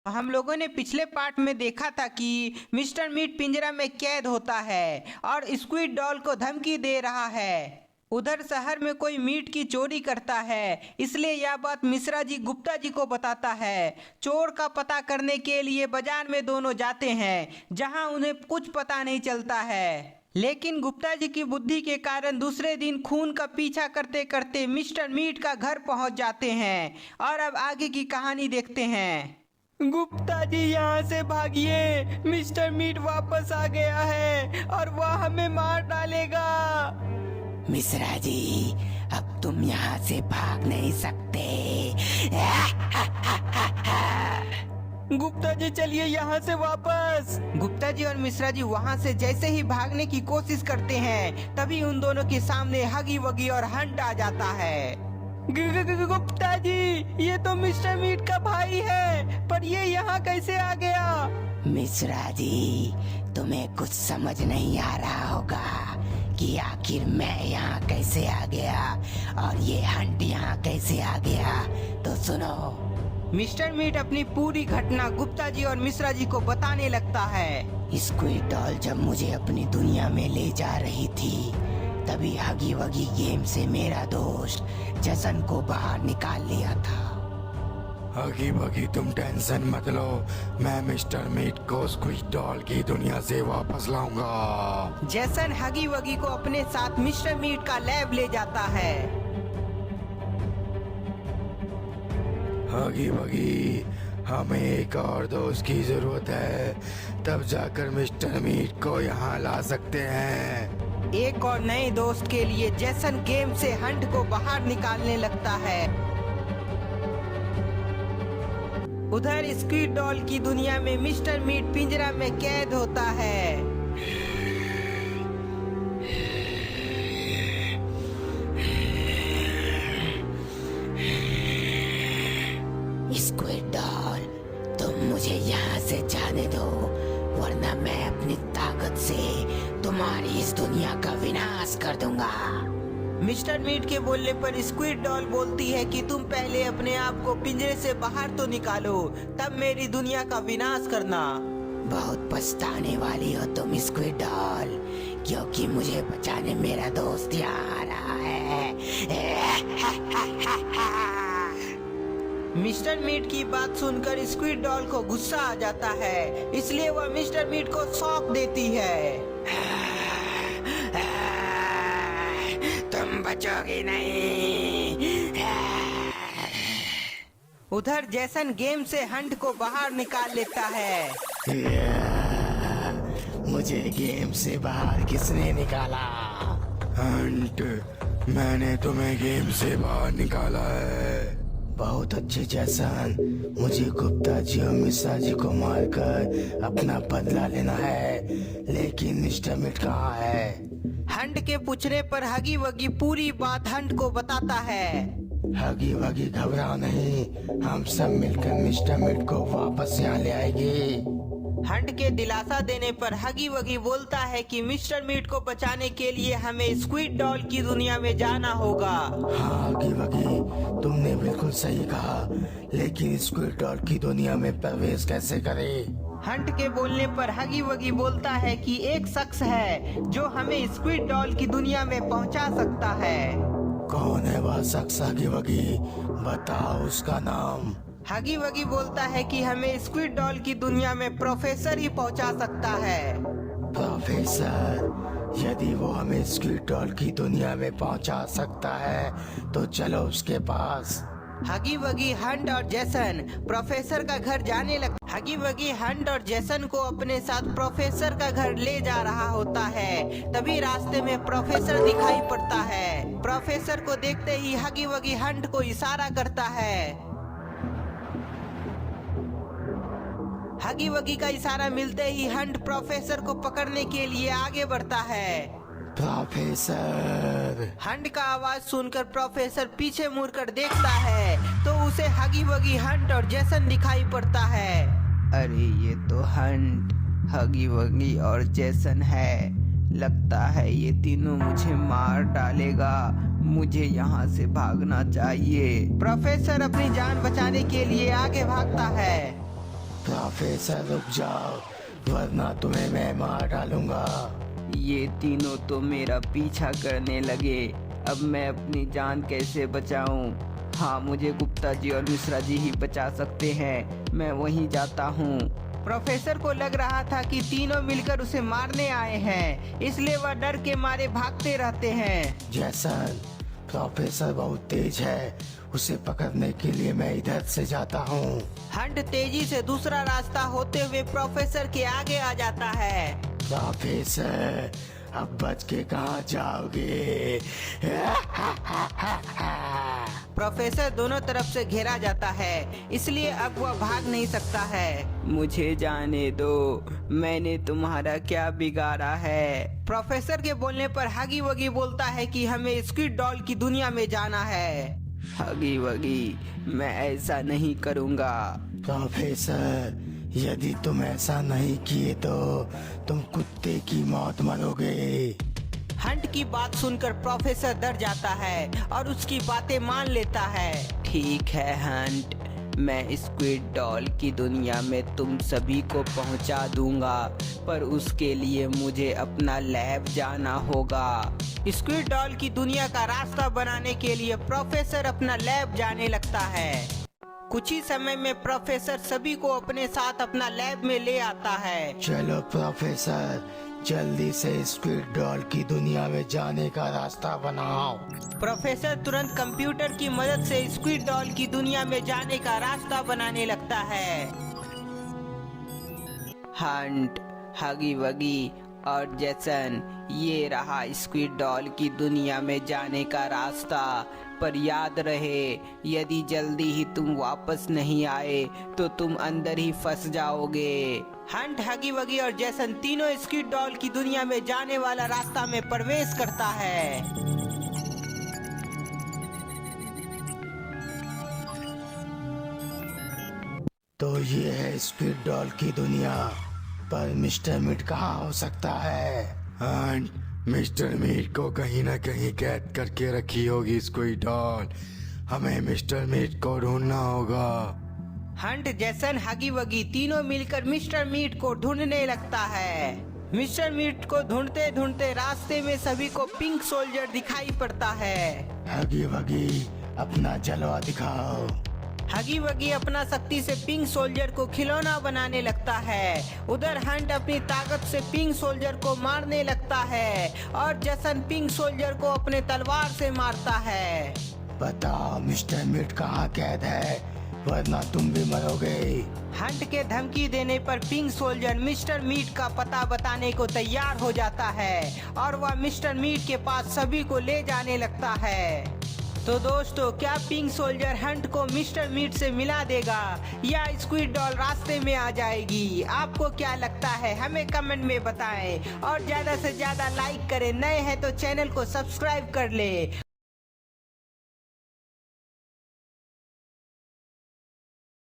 हम लोगों ने पिछले पार्ट में देखा था कि मिस्टर मीट पिंजरा में कैद होता है और स्क्विड डॉल को धमकी दे रहा है। उधर शहर में कोई मीट की चोरी करता है, इसलिए यह बात मिश्रा जी गुप्ता जी को बताता है। चोर का पता करने के लिए बाजार में दोनों जाते हैं, जहां उन्हें कुछ पता नहीं चलता है। लेकिन गुप्ता जी की बुद्धि के कारण दूसरे दिन खून का पीछा करते करते मिस्टर मीट का घर पहुंच जाते हैं और अब आगे की कहानी देखते हैं। गुप्ता जी यहाँ से भागिए, मिस्टर मीट वापस आ गया है और वह हमें मार डालेगा। मिश्रा जी, अब तुम यहाँ से भाग नहीं सकते। गुप्ता जी चलिए यहाँ से वापस। गुप्ता जी और मिश्रा जी वहाँ से जैसे ही भागने की कोशिश करते हैं, तभी उन दोनों के सामने हगी वगी और हंट आ जाता है। गुप्ता जी, ये तो मिस्टर मीट का भाई है, पर ये यहाँ कैसे आ गया? मिश्रा जी, तुम्हें कुछ समझ नहीं आ रहा होगा कि आखिर मैं यहाँ कैसे आ गया और ये हंट यहाँ कैसे आ गया। तो सुनो। मिस्टर मीट अपनी पूरी घटना गुप्ता जी और मिश्रा जी को बताने लगता है। स्क्विड डॉल जब मुझे अपनी दुनिया में ले जा रही थी, तभी हगी वगी गेम से मेरा दोस्त जसन को बाहर निकाल लिया था। हगी बगी तुम टेंशन मत लो, मैं मिस्टर मीट को स्क्विड डॉल की दुनिया से वापस लाऊंगा। जैसन हगी वगी को अपने साथ मिस्टर मीट का लैब ले जाता है। हगी बगी, हमें एक और दोस्त की जरूरत है, तब जाकर मिस्टर मीट को यहाँ ला सकते हैं। एक और नए दोस्त के लिए जैसन गेम से हंट को बाहर निकालने लगता है। उधर स्क्विड डॉल की दुनिया में मिस्टर मीट पिंजरा में कैद होता है। स्क्विड डॉल, तुम मुझे यहाँ से जाने दो, वरना मैं अपनी ताकत से तुम्हारी इस दुनिया का विनाश कर दूंगा। मिस्टर मीट के बोलने पर स्क्विड डॉल बोलती है कि तुम पहले अपने आप को पिंजरे से बाहर तो निकालो, तब मेरी दुनिया का विनाश करना। बहुत पछताने वाली हो तुम स्क्विड डॉल, क्योंकि मुझे बचाने मेरा दोस्त यहाँ आ रहा है। मिस्टर मीट की बात सुनकर स्क्विड डॉल को गुस्सा आ जाता है, इसलिए वह मिस्टर मीट को सौंप देती है। तुम बचोगे नहीं। उधर जैसन गेम से हंट को बाहर निकाल लेता है। मुझे गेम से बाहर किसने निकाला? हंट, मैंने तुम्हें गेम से बाहर निकाला है। बहुत अच्छे जैसन, मुझे गुप्ता जी और मिश्रा जी को मारकर अपना बदला लेना है, लेकिन मिस्टर मीट कहाँ है? हंट के पूछने पर हगी वगी पूरी बात हंट को बताता है। हगी वगी घबराओ नहीं, हम सब मिलकर मिस्टर मीट को वापस यहाँ ले आएंगे। हंट के दिलासा देने पर हगी वगी बोलता है कि मिस्टर मीट को बचाने के लिए हमें स्क्विड डॉल की दुनिया में जाना होगा। हाँ हगी वगी, तुमने बिल्कुल सही कहा, लेकिन स्क्विड डॉल की दुनिया में प्रवेश कैसे करें? हंट के बोलने पर हगी वगी बोलता है कि एक शख्स है जो हमें स्क्विड डॉल की दुनिया में पहुंचा सकता है। कौन है वह शख्स हगी वगी? बताओ उसका नाम। हगी वगी बोलता है कि हमें स्क्विड डॉल की दुनिया में प्रोफेसर ही पहुंचा सकता है। प्रोफेसर? यदि वो हमें स्क्विड डॉल की दुनिया में पहुंचा सकता है तो चलो उसके पास। हगी वगी, हंट और जैसन प्रोफेसर का घर जाने लग। हगी वगी हंट और जैसन को अपने साथ प्रोफेसर का घर ले जा रहा होता है, तभी रास्ते में प्रोफेसर दिखाई पड़ता है। प्रोफेसर को देखते ही हगी वगी हंट को इशारा करता है। हगी वगी का इशारा मिलते ही हंट प्रोफेसर को पकड़ने के लिए आगे बढ़ता है। प्रोफेसर! हंट का आवाज सुनकर प्रोफेसर पीछे मुड़कर देखता है तो उसे हगी वगी हंट और जैसन दिखाई पड़ता है। अरे ये तो हंट, हगी वगी और जैसन है। लगता है ये तीनों मुझे मार डालेगा। मुझे यहाँ से भागना चाहिए। प्रोफेसर अपनी जान बचाने के लिए आगे भागता है। प्रोफेसर रुक जाओ, वरना तुम्हें मैं मार डालूंगा। ये तीनों तो मेरा पीछा करने लगे, अब मैं अपनी जान कैसे बचाऊं? हाँ, मुझे गुप्ता जी और मिश्रा जी ही बचा सकते हैं, मैं वहीं जाता हूँ। प्रोफेसर को लग रहा था कि तीनों मिलकर उसे मारने आए हैं, इसलिए वह डर के मारे भागते रहते हैं। जैसन, प्रोफेसर बहुत तेज है, उसे पकड़ने के लिए मैं इधर से जाता हूँ। हंट तेजी से दूसरा रास्ता होते हुए प्रोफेसर के आगे आ जाता है। प्रोफेसर, अब बच के कहाँ जाओगे? प्रोफेसर दोनों तरफ से घेरा जाता है, इसलिए अब वह भाग नहीं सकता है। मुझे जाने दो, मैंने तुम्हारा क्या बिगाड़ा है? प्रोफेसर के बोलने पर हगी वगी बोलता है कि हमें स्क्विड डॉल की दुनिया में जाना है। हगी वगी, मैं ऐसा नहीं करूँगा। प्रोफेसर, यदि तुम ऐसा नहीं किए तो तुम कुत्ते की मौत मरोगे। हंट की बात सुनकर प्रोफेसर डर जाता है और उसकी बातें मान लेता है। ठीक है हंट, मैं स्क्विड डॉल की दुनिया में तुम सभी को पहुंचा दूंगा, पर उसके लिए मुझे अपना लैब जाना होगा। स्क्विड डॉल की दुनिया का रास्ता बनाने के लिए प्रोफेसर अपना लैब जाने लगता है। कुछ ही समय में प्रोफेसर सभी को अपने साथ अपना लैब में ले आता है। चलो प्रोफेसर, जल्दी से स्क्विड डॉल की दुनिया में जाने का रास्ता बनाओ। प्रोफेसर तुरंत कंप्यूटर की मदद से स्क्विड डॉल की दुनिया में जाने का रास्ता बनाने लगता है। हंट, हगी वगी और जैसन, ये रहा स्क्विड डॉल की दुनिया में जाने का रास्ता, पर याद रहे, यदि जल्दी ही तुम वापस नहीं आए तो तुम अंदर ही फंस जाओगे। हंट, हगी वगी और जैसन तीनों स्क्विड डॉल की दुनिया में जाने वाला रास्ता में प्रवेश करता है। तो ये है स्क्विड डॉल की दुनिया, पर मिस्टर मीट कहाँ हो सकता है? हंट, मिस्टर मीट को कहीं ना कहीं कैद करके रखी होगी स्क्विड डॉल, हमें मिस्टर मीट को ढूंढना होगा। हंट, जैसन, हगी वगी तीनों मिलकर मिस्टर मीट को ढूंढने लगता है। मिस्टर मीट को ढूंढते ढूंढते रास्ते में सभी को पिंक सोल्जर दिखाई पड़ता है। हगी वगी, अपना जलवा दिखाओ। हगी वगी अपना शक्ति से पिंक सोल्जर को खिलौना बनाने लगता है। उधर हंट अपनी ताकत से पिंक सोल्जर को मारने लगता है और जैसन पिंक सोल्जर को अपने तलवार से मारता है। बताओ मिस्टर मीट कहाँ कैद है, वरना तुम भी मरोगे। हंट के धमकी देने पर पिंक सोल्जर मिस्टर मीट का पता बताने को तैयार हो जाता है और वह मिस्टर मीट के पास सभी को ले जाने लगता है। तो दोस्तों, क्या पिंक सोल्जर हंट को मिस्टर मीट से मिला देगा या स्क्विड डॉल रास्ते में आ जाएगी? आपको क्या लगता है, हमें कमेंट में बताएं और ज्यादा से ज्यादा लाइक करें। नए हैं तो चैनल को सब्सक्राइब कर ले